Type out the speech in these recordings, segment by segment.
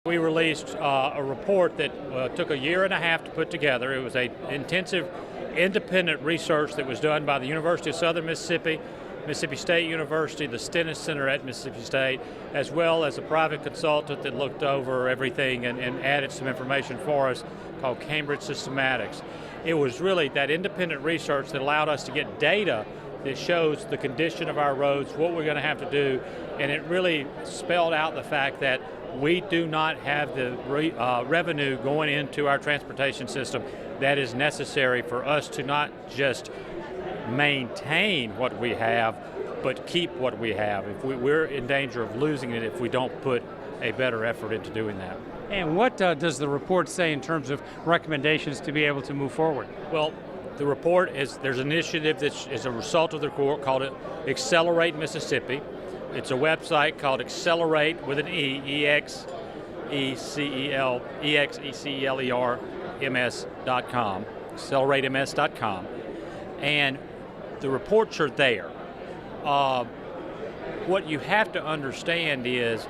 We released a report that took a year and a half to put together. It was an intensive independent research that was done by the University of Southern Mississippi, Mississippi State University, the Stennis Center at Mississippi State, as well as a private consultant that looked over everything and added some information for us called Cambridge Systematics. It was really that independent research that allowed us to get data that shows the condition of our roads, what we're going to have to do, and it really spelled out the fact that we do not have the revenue going into our transportation system that is necessary for us to not just maintain what we have, but keep what we have. We're in danger of losing it if we don't put a better effort into doing that. And what does the report say in terms of recommendations to be able to move forward? Well, the report there's an initiative that is a result of the report called Excelerate Mississippi. It's a website called Excelerate with an E, EXECELERMS.com, acceleratems.com. And the reports are there. What you have to understand is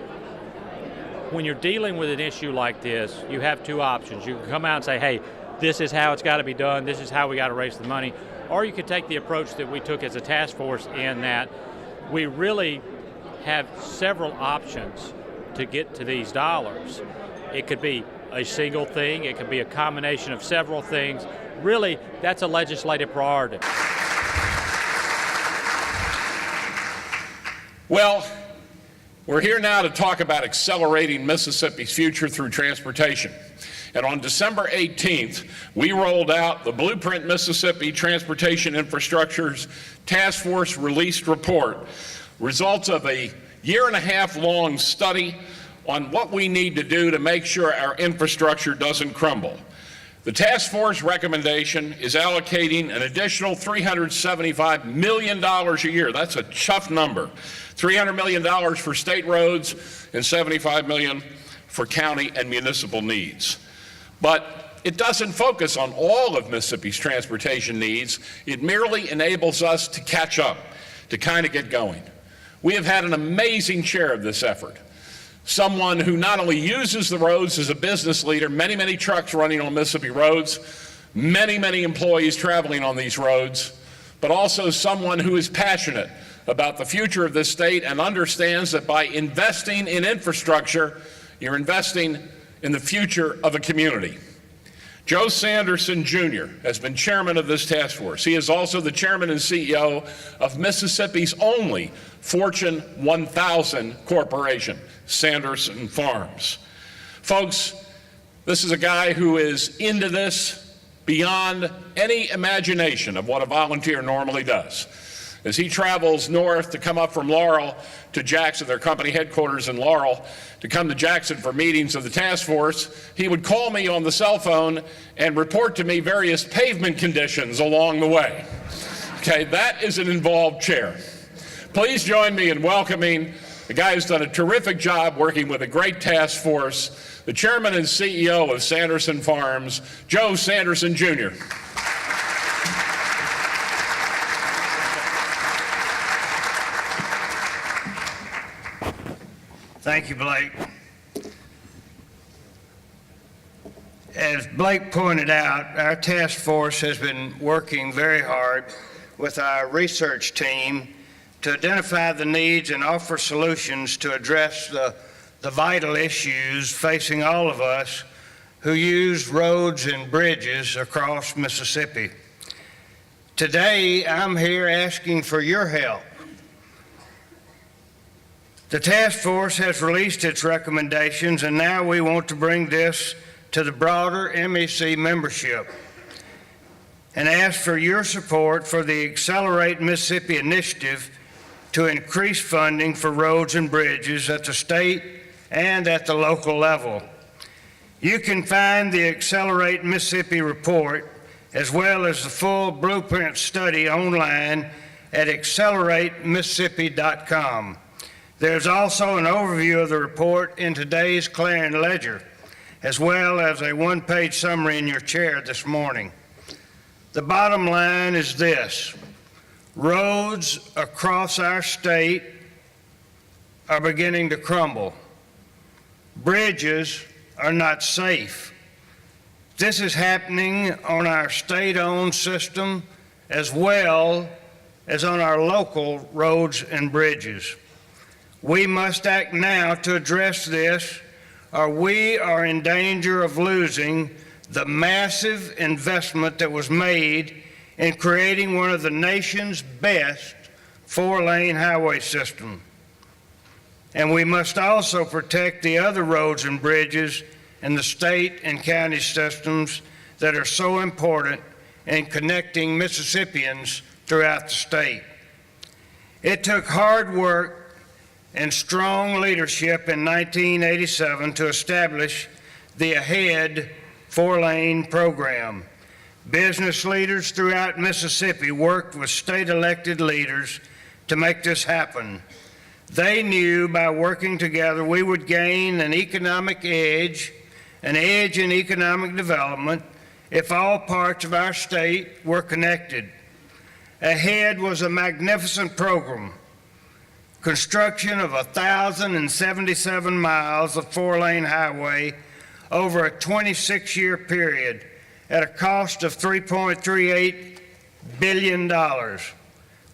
when you're dealing with an issue like this, you have two options. You can come out and say, hey, this is how it's got to be done, this is how we got to raise the money, or you could take the approach that we took as a task force in that we really have several options to get to these dollars. It could be a single thing, it could be a combination of several things. Really, that's a legislative priority. Well, we're here now to talk about accelerating Mississippi's future through transportation. And on December 18th, we rolled out the Blueprint Mississippi Transportation Infrastructure's Task Force released report, results of a year-and-a-half-long study on what we need to do to make sure our infrastructure doesn't crumble. The task force recommendation is allocating an additional $375 million a year. That's a tough number. $300 million for state roads and $75 million for county and municipal needs. But it doesn't focus on all of Mississippi's transportation needs. It merely enables us to catch up, to kind of get going. We have had an amazing share of this effort. Someone who not only uses the roads as a business leader, many trucks running on Mississippi roads, many employees traveling on these roads, but also someone who is passionate about the future of this state and understands that by investing in infrastructure, you're investing in the future of a community. Joe Sanderson, Jr. has been chairman of this task force. He is also the chairman and CEO of Mississippi's only Fortune 1000 corporation, Sanderson Farms. Folks, this is a guy who is into this beyond any imagination of what a volunteer normally does. As he travels north to come up from Laurel to Jackson, their company headquarters in Laurel, to come to Jackson for meetings of the task force, he would call me on the cell phone and report to me various pavement conditions along the way. Okay, that is an involved chair. Please join me in welcoming the guy who's done a terrific job working with a great task force, the chairman and CEO of Sanderson Farms, Joe Sanderson, Jr. Thank you, Blake. As Blake pointed out, our task force has been working very hard with our research team to identify the needs and offer solutions to address the vital issues facing all of us who use roads and bridges across Mississippi. Today, I'm here asking for your help. The task force has released its recommendations, and now we want to bring this to the broader MEC membership and ask for your support for the Accelerate Mississippi initiative to increase funding for roads and bridges at the state and at the local level. You can find the Accelerate Mississippi report as well as the full blueprint study online at acceleratemississippi.com. There's also an overview of the report in today's Clarion Ledger, as well as a one-page summary in your chair this morning. The bottom line is this: roads across our state are beginning to crumble. Bridges are not safe. This is happening on our state-owned system as well as on our local roads and bridges. We must act now to address this, or we are in danger of losing the massive investment that was made in creating one of the nation's best four-lane highway system. And we must also protect the other roads and bridges in the state and county systems that are so important in connecting Mississippians throughout the state. It took hard work and strong leadership in 1987 to establish the AHEAD four-lane program. Business leaders throughout Mississippi worked with state-elected leaders to make this happen. They knew by working together we would gain an economic edge, an edge in economic development, if all parts of our state were connected. AHEAD was a magnificent program. Construction of 1,077 miles of four-lane highway over a 26-year period at a cost of $3.38 billion.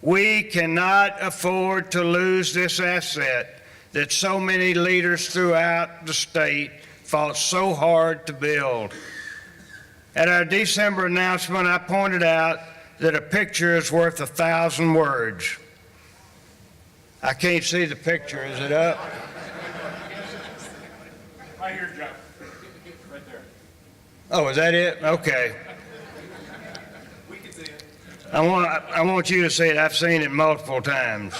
We cannot afford to lose this asset that so many leaders throughout the state fought so hard to build. At our December announcement, I pointed out that a picture is worth 1,000 words. I can't see the picture. Is it up? Right here, John. Right there. Oh, is that it? Okay. We can see it. I want you to see it. I've seen it multiple times.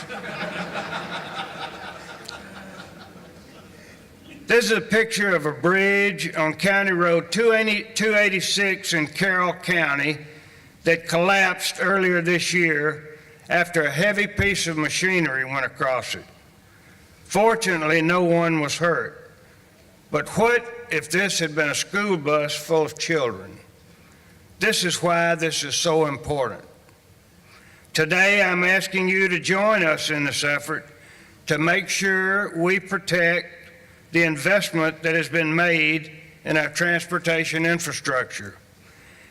This is a picture of a bridge on County Road 286 in Carroll County that collapsed earlier this year after a heavy piece of machinery went across it. Fortunately, no one was hurt. But what if this had been a school bus full of children? This is why this is so important. Today, I'm asking you to join us in this effort to make sure we protect the investment that has been made in our transportation infrastructure.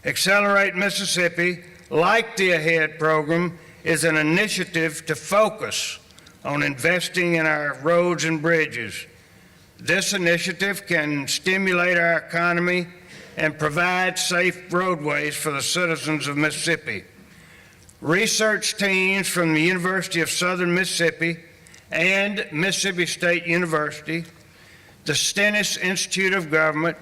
Accelerate Mississippi, like the AHEAD program, is an initiative to focus on investing in our roads and bridges. This initiative can stimulate our economy and provide safe roadways for the citizens of Mississippi. Research teams from the University of Southern Mississippi and Mississippi State University, the Stennis Institute of Government,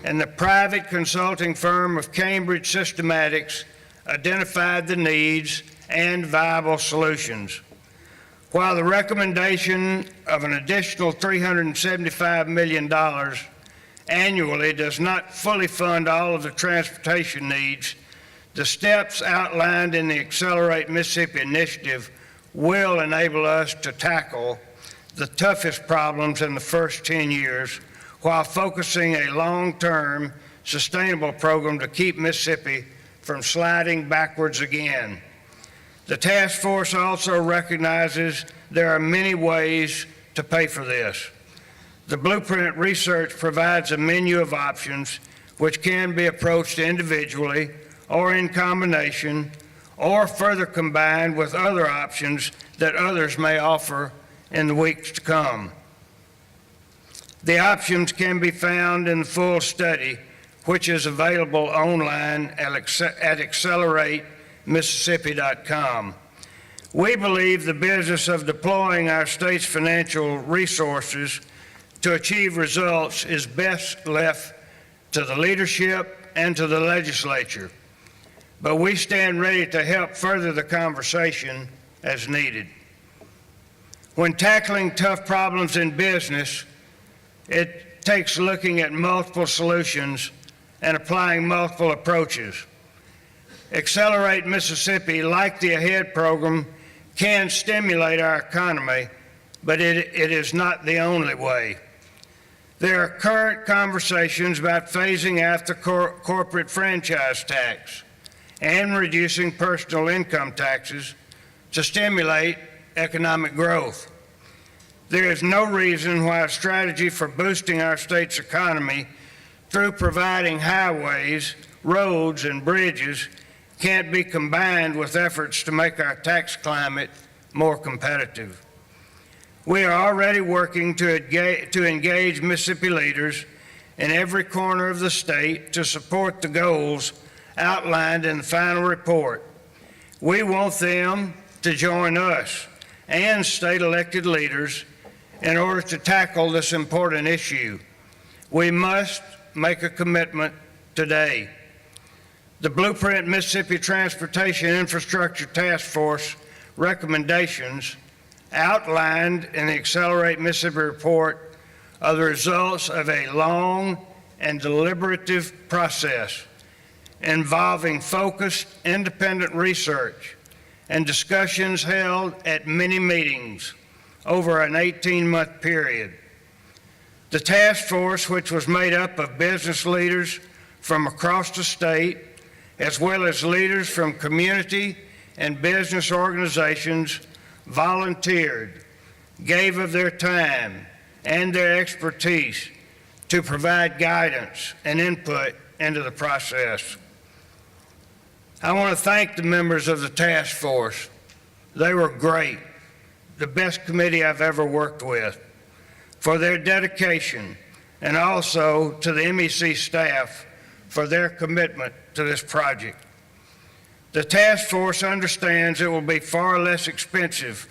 and the private consulting firm of Cambridge Systematics identified the needs and viable solutions. While the recommendation of an additional $375 million annually does not fully fund all of the transportation needs, the steps outlined in the Accelerate Mississippi initiative will enable us to tackle the toughest problems in the first 10 years while focusing a long-term, sustainable program to keep Mississippi from sliding backwards again. The task force also recognizes there are many ways to pay for this. The Blueprint research provides a menu of options which can be approached individually or in combination or further combined with other options that others may offer in the weeks to come. The options can be found in the full study, which is available online at acceleratemississippi.com. We believe the business of deploying our state's financial resources to achieve results is best left to the leadership and to the legislature, but we stand ready to help further the conversation as needed. When tackling tough problems in business, it takes looking at multiple solutions and applying multiple approaches. Accelerate Mississippi, like the AHEAD program, can stimulate our economy, but it is not the only way. There are current conversations about phasing out the corporate franchise tax and reducing personal income taxes to stimulate economic growth. there is no reason why a strategy for boosting our state's economy through providing highways, roads, and bridges can't be combined with efforts to make our tax climate more competitive. We are already working to engage Mississippi leaders in every corner of the state to support the goals outlined in the final report. We want them to join us and state elected leaders in order to tackle this important issue. We must make a commitment today. The Blueprint Mississippi Transportation Infrastructure Task Force recommendations outlined in the Accelerate Mississippi report are the results of a long and deliberative process involving focused independent research and discussions held at many meetings over an 18-month period. The task force, which was made up of business leaders from across the state, as well as leaders from community and business organizations, volunteered, gave of their time and their expertise to provide guidance and input into the process. I want to thank the members of the task force. They were great, the best committee I've ever worked with, for their dedication, and also to the MEC staff for their commitment to this project. The task force understands it will be far less expensive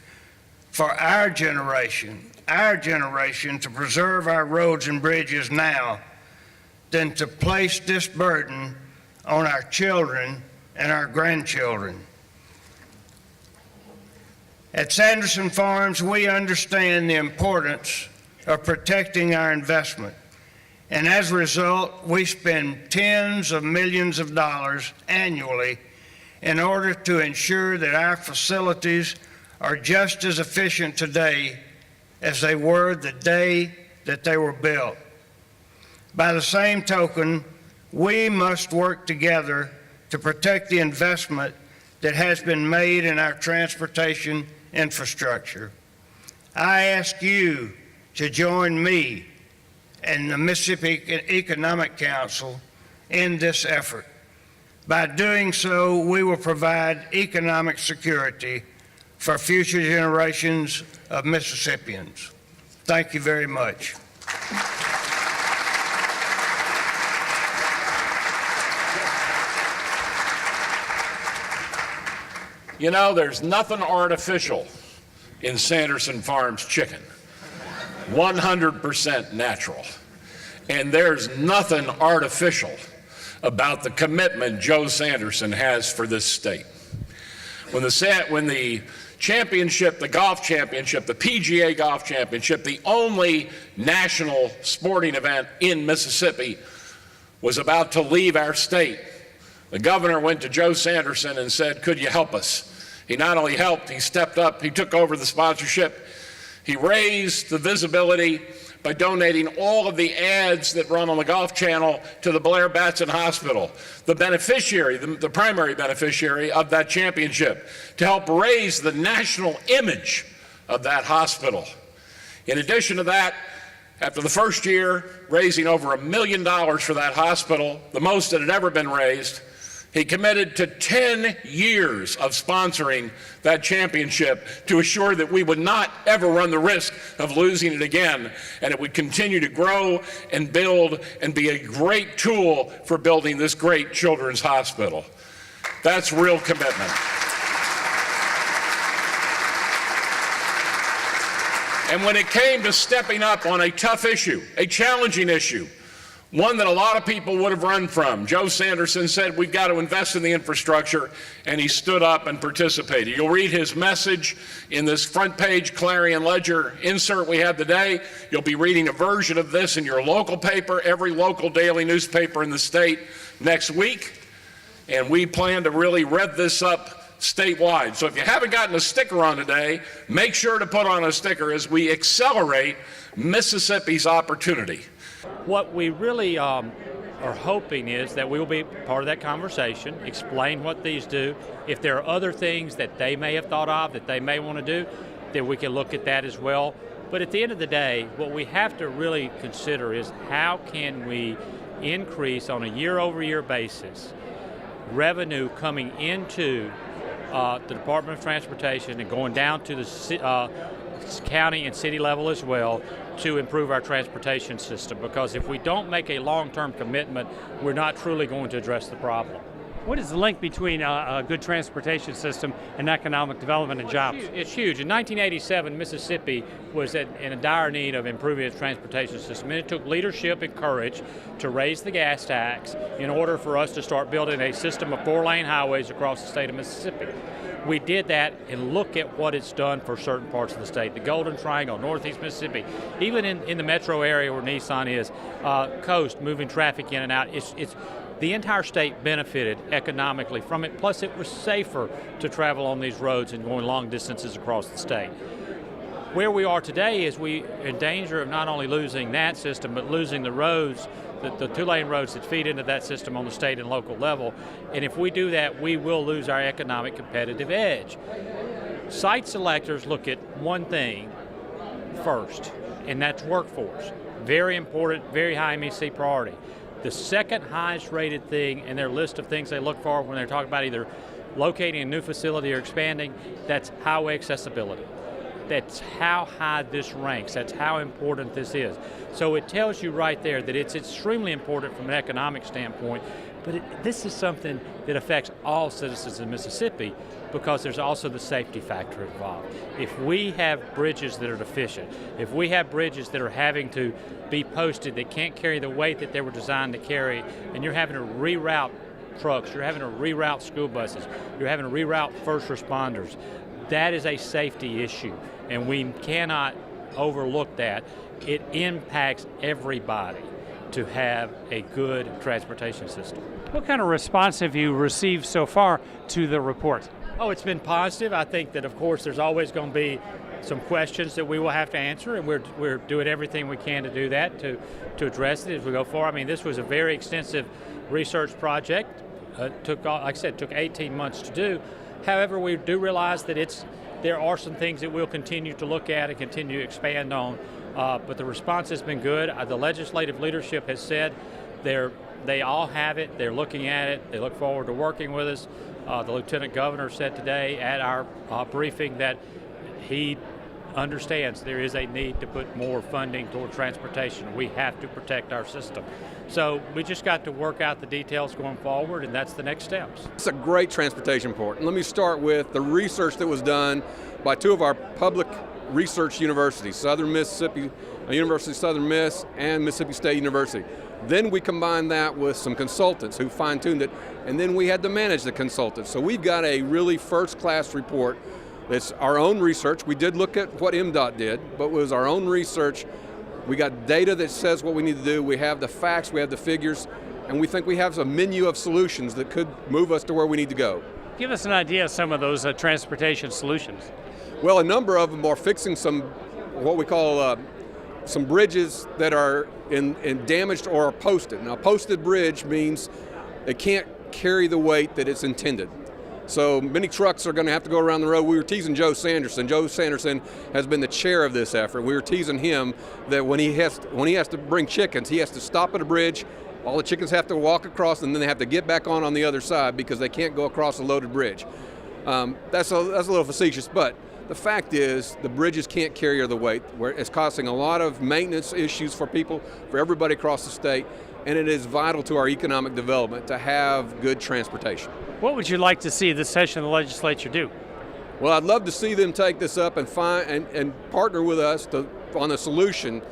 for our generation to preserve our roads and bridges now than to place this burden on our children and our grandchildren. At Sanderson Farms, we understand the importance of protecting our investment, and as a result, we spend tens of millions of dollars annually in order to ensure that our facilities are just as efficient today as they were the day that they were built. By the same token, we must work together to protect the investment that has been made in our transportation infrastructure. I ask you to join me and the Mississippi Economic Council in this effort. By doing so, we will provide economic security for future generations of Mississippians. Thank you very much. You know, there's nothing artificial in Sanderson Farms chicken. 100% natural. And there's nothing artificial about the commitment Joe Sanderson has for this state. When the championship, the golf championship, the PGA Golf Championship, the only national sporting event in Mississippi, was about to leave our state, the governor went to Joe Sanderson and said, "Could you help us?" He not only helped, he stepped up, he took over the sponsorship, he raised the visibility by donating all of the ads that run on the Golf Channel to the Blair Batson Hospital, the beneficiary, the primary beneficiary of that championship, to help raise the national image of that hospital. In addition to that, after the first year, raising over $1 million for that hospital, the most that had ever been raised, he committed to 10 years of sponsoring that championship to assure that we would not ever run the risk of losing it again, and it would continue to grow and build and be a great tool for building this great children's hospital. That's real commitment. And when it came to stepping up on a tough issue, a challenging issue, one that a lot of people would have run from, Joe Sanderson said, "We've got to invest in the infrastructure," and he stood up and participated. You'll read his message in this front page Clarion Ledger insert we had today. You'll be reading a version of this in your local paper, every local daily newspaper in the state next week, and we plan to really rev this up statewide. So if you haven't gotten a sticker on today, make sure to put on a sticker as we accelerate Mississippi's opportunity. What we really are hoping is that we will be part of that conversation, explain what these do. If there are other things that they may have thought of that they may want to do, then we can look at that as well. But at the end of the day, what we have to really consider is how can we increase on a year-over-year basis revenue coming into the Department of Transportation and going down to the county and city level as well to improve our transportation system, because if we don't make a long-term commitment, we're not truly going to address the problem. What is the link between a good transportation system and economic development and jobs? It's huge. In 1987, Mississippi was in a dire need of improving its transportation system, and it took leadership and courage to raise the gas tax in order for us to start building a system of 4-lane highways across the state of Mississippi. We did that, and look at what it's done for certain parts of the state. The Golden Triangle, Northeast Mississippi, even in the metro area where Nissan is, coast, moving traffic in and out. The entire state benefited economically from it, plus it was safer to travel on these roads and going long distances across the state. Where we are today is we are in danger of not only losing that system, but losing the roads, the 2-lane roads that feed into that system on the state and local level. And if we do that, we will lose our economic competitive edge. Site selectors look at one thing first, and that's workforce. Very important, very high MEC priority. The second highest rated thing in their list of things they look for when they're talking about either locating a new facility or expanding, that's highway accessibility. That's how high this ranks. That's how important this is. So it tells you right there that it's extremely important from an economic standpoint, but this is something that affects all citizens in Mississippi, because there's also the safety factor involved. If we have bridges that are deficient, if we have bridges that are having to be posted that can't carry the weight that they were designed to carry, and you're having to reroute trucks, you're having to reroute school buses, you're having to reroute first responders, that is a safety issue, and we cannot overlook that. It impacts everybody to have a good transportation system. What kind of response have you received so far to the report? Oh, it's been positive. I think that, of course, there's always going to be some questions that we will have to answer, and we're doing everything we can to do that, to address it as we go forward. I mean, this was a very extensive research project. Like I said, took 18 months to do. However, we do realize that there are some things that we'll continue to look at and continue to expand on, but the response has been good. The legislative leadership has said they all have it, they're looking at it, they look forward to working with us. The Lieutenant Governor said today at our briefing that he understands there is a need to put more funding toward transportation. We have to protect our system. So we just got to work out the details going forward, and that's the next steps. It's a great transportation report. And let me start with the research that was done by two of our public research universities, Southern Mississippi, University of Southern Miss, and Mississippi State University. Then we combined that with some consultants who fine-tuned it, and then we had to manage the consultants. So we've got a really first-class report that's our own research. We did look at what MDOT did, but it was our own research. We got data that says what we need to do. We have the facts, we have the figures, and we think we have a menu of solutions that could move us to where we need to go. Give us an idea of some of those transportation solutions. Well, a number of them are fixing some, what we call some bridges that are in damaged or are posted. Now, a posted bridge means it can't carry the weight that it's intended. So many trucks are going to have to go around the road. We were teasing Joe Sanderson. Joe Sanderson has been the chair of this effort. We were teasing him that when he has to bring chickens, he has to stop at a bridge. All the chickens have to walk across, and then they have to get back on the other side because they can't go across a loaded bridge. That's a little facetious, but the fact is the bridges can't carry the weight. It's causing a lot of maintenance issues for people, for everybody across the state, and it is vital to our economic development to have good transportation. What would you like to see this session of the legislature do? Well, I'd love to see them take this up and partner with us on a solution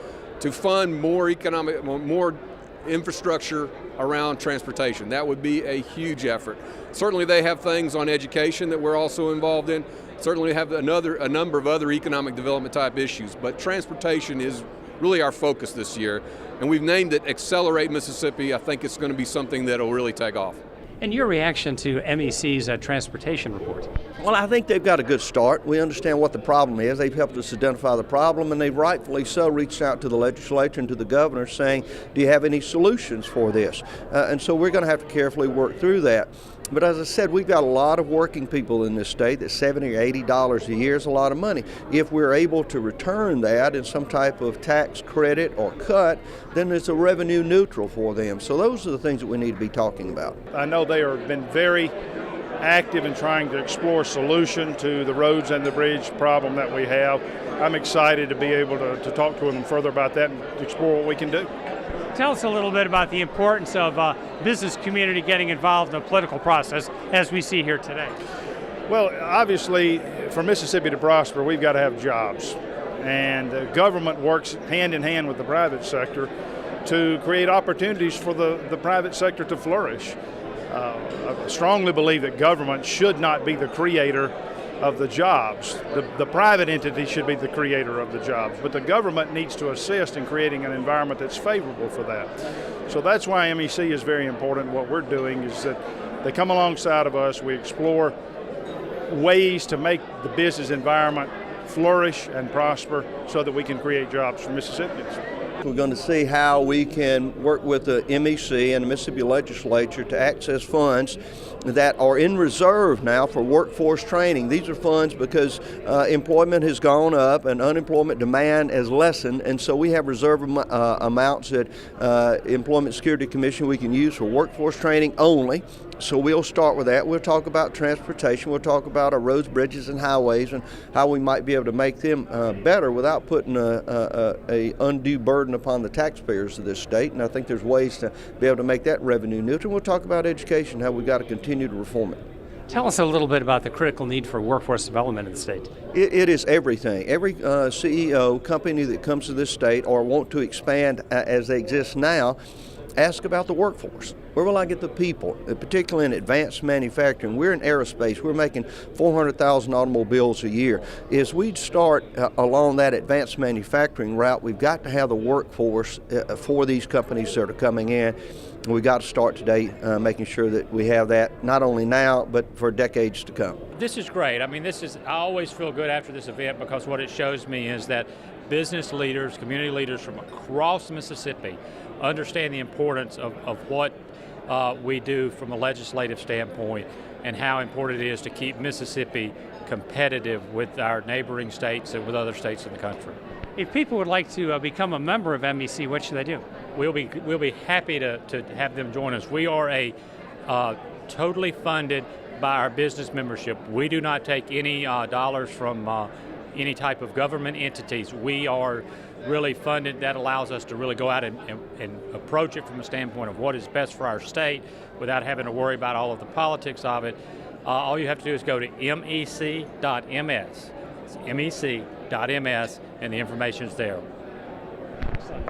to fund more infrastructure around transportation. That would be a huge effort. Certainly they have things on education that we're also involved in. Certainly have a number of other economic development type issues, but transportation is really our focus this year, and we've named it Excelerate Mississippi. I think it's going to be something that will really take off. And your reaction to MEC's transportation report? Well, I think they've got a good start. We understand what the problem is. They've helped us identify the problem, and they've rightfully so reached out to the legislature and to the governor saying, do you have any solutions for this? And so we're going to have to carefully work through that. But as I said, we've got a lot of working people in this state that $70 or $80 a year is a lot of money. If we're able to return that in some type of tax credit or cut, then it's a revenue neutral for them. So those are the things that we need to be talking about. I know they have been very active in trying to explore a solution to the roads and the bridge problem that we have. I'm excited to be able to talk to them further about that and explore what we can do. Tell us a little bit about the importance of business community getting involved in the political process as we see here today. Well, obviously, for Mississippi to prosper, we've got to have jobs. And the government works hand in hand with the private sector to create opportunities for the private sector to flourish. I strongly believe that government should not be the creator of the jobs. The private entity should be the creator of the jobs, but the government needs to assist in creating an environment that's favorable for that. So that's why MEC is very important. What we're doing is that they come alongside of us, we explore ways to make the business environment flourish and prosper so that we can create jobs for Mississippians. We're going to see how we can work with the MEC and the Mississippi legislature to access funds that are in reserve now for workforce training. These are funds because employment has gone up and unemployment demand has lessened, and so we have reserve amounts that Employment Security Commission we can use for workforce training only. So we'll start with that. We'll talk about transportation. We'll talk about our roads, bridges, and highways and how we might be able to make them better without putting a undue burden upon the taxpayers of this state. And I think there's ways to be able to make that revenue neutral. We'll talk about education, how we've got to continue to reform it. Tell us a little bit about the critical need for workforce development in the state. It is everything. Every CEO, company that comes to this state or want to expand as they exist now, ask about the workforce. Where will I get the people, particularly in advanced manufacturing? We're in aerospace. We're making 400,000 automobiles a year. As we start along that advanced manufacturing route, we've got to have the workforce for these companies that are coming in. We've got to start today making sure that we have that not only now, but for decades to come. This is great. I mean, I always feel good after this event because what it shows me is that business leaders, community leaders from across Mississippi understand the importance of what we do from a legislative standpoint and how important it is to keep Mississippi competitive with our neighboring states and with other states in the country. If people would like to become a member of MEC, what should they do? We'll be happy to have them join us. We are totally funded by our business membership. We do not take any dollars from any type of government entities. We are really funded. That allows us to really go out and approach it from a standpoint of what is best for our state without having to worry about all of the politics of it. All you have to do is go to mec.ms. It's mec.ms, and the information is there.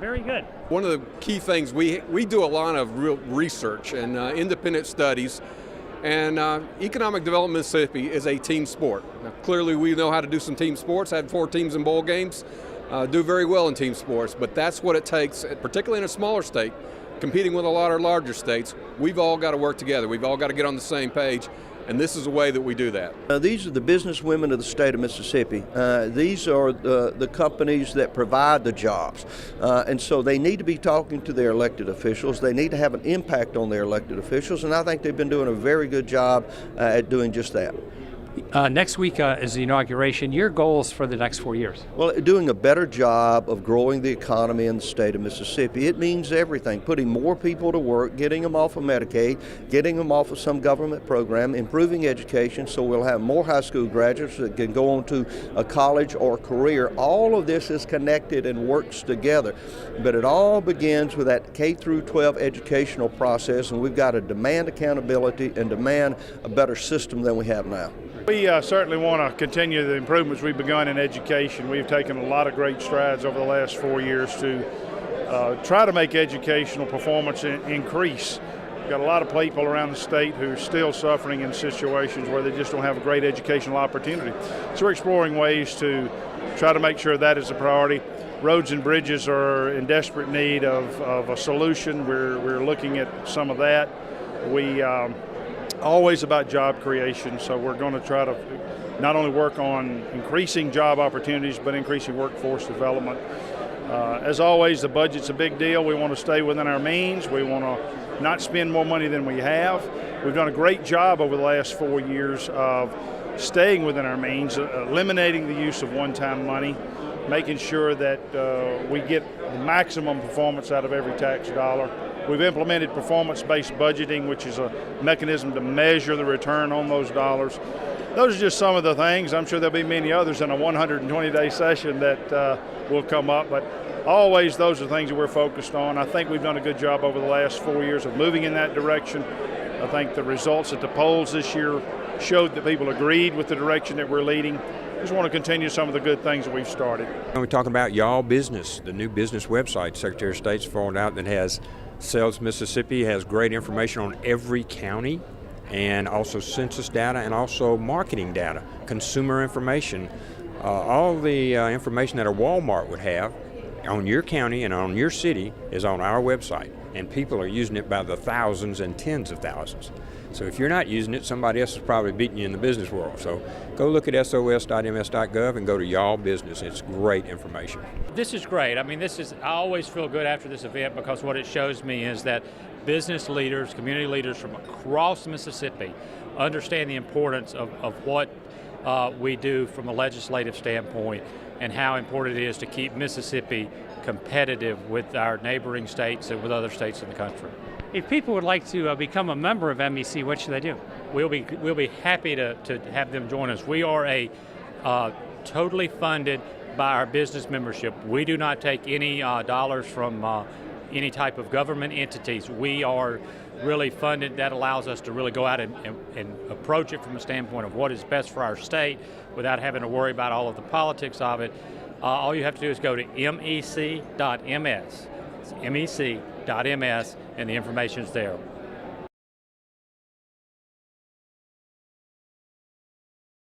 Very good. One of the key things, we do a lot of real research and independent studies, and Economic Development Mississippi is a team sport. Now, clearly we know how to do some team sports, had 4 teams in bowl games, do very well in team sports, but that's what it takes, particularly in a smaller state, competing with a lot of larger states. We've all got to work together. We've all got to get on the same page. And this is a way that we do that. These are the business women of the state of Mississippi. These are the companies that provide the jobs. And so they need to be talking to their elected officials. They need to have an impact on their elected officials. And I think they've been doing a very good job at doing just that. Next week is the inauguration. Your goals for the next 4 years? Well, doing a better job of growing the economy in the state of Mississippi. It means everything. Putting more people to work, getting them off of Medicaid, getting them off of some government program, improving education so we'll have more high school graduates that can go on to a college or career. All of this is connected and works together. But it all begins with that K through 12 educational process, and we've got to demand accountability and demand a better system than we have now. We certainly want to continue the improvements we've begun in education. We've taken a lot of great strides over the last 4 years to try to make educational performance increase. We've got a lot of people around the state who are still suffering in situations where they just don't have a great educational opportunity. So we're exploring ways to try to make sure that is a priority. Roads and bridges are in desperate need of a solution. We're looking at some of that. We always about job creation, so we're going to try to not only work on increasing job opportunities, but increasing workforce development. As always, the budget's a big deal. We want to stay within our means. We want to not spend more money than we have. We've done a great job over the last 4 years of staying within our means, eliminating the use of one-time money, making sure that we get the maximum performance out of every tax dollar. We've implemented performance-based budgeting, which is a mechanism to measure the return on those dollars. Those are just some of the things. I'm sure there'll be many others in a 120-day session that will come up, but always those are things that we're focused on. I think we've done a good job over the last 4 years of moving in that direction. I think the results at the polls this year showed that people agreed with the direction that we're leading. Just want to continue some of the good things that we've started. We're talking about Y'all Business, the new business website Secretary of State's rolled out that has Sales Mississippi, has great information on every county, and also census data and also marketing data, consumer information. All the information that a Walmart would have on your county and on your city is on our website, and people are using it by the thousands and tens of thousands. So if you're not using it, somebody else is probably beating you in the business world. So go look at sos.ms.gov and go to Y'all Business. It's great information. This is great. I mean, I always feel good after this event because what it shows me is that business leaders, community leaders from across Mississippi understand the importance of what we do from a legislative standpoint and how important it is to keep Mississippi competitive with our neighboring states and with other states in the country. If people would like to become a member of MEC, what should they do? We'll be happy to have them join us. We are a totally funded by our business membership. We do not take any dollars from any type of government entities. We are really funded. That allows us to really go out and approach it from a standpoint of what is best for our state without having to worry about all of the politics of it. All you have to do is go to mec.ms. It's mec.ms, and the information is there.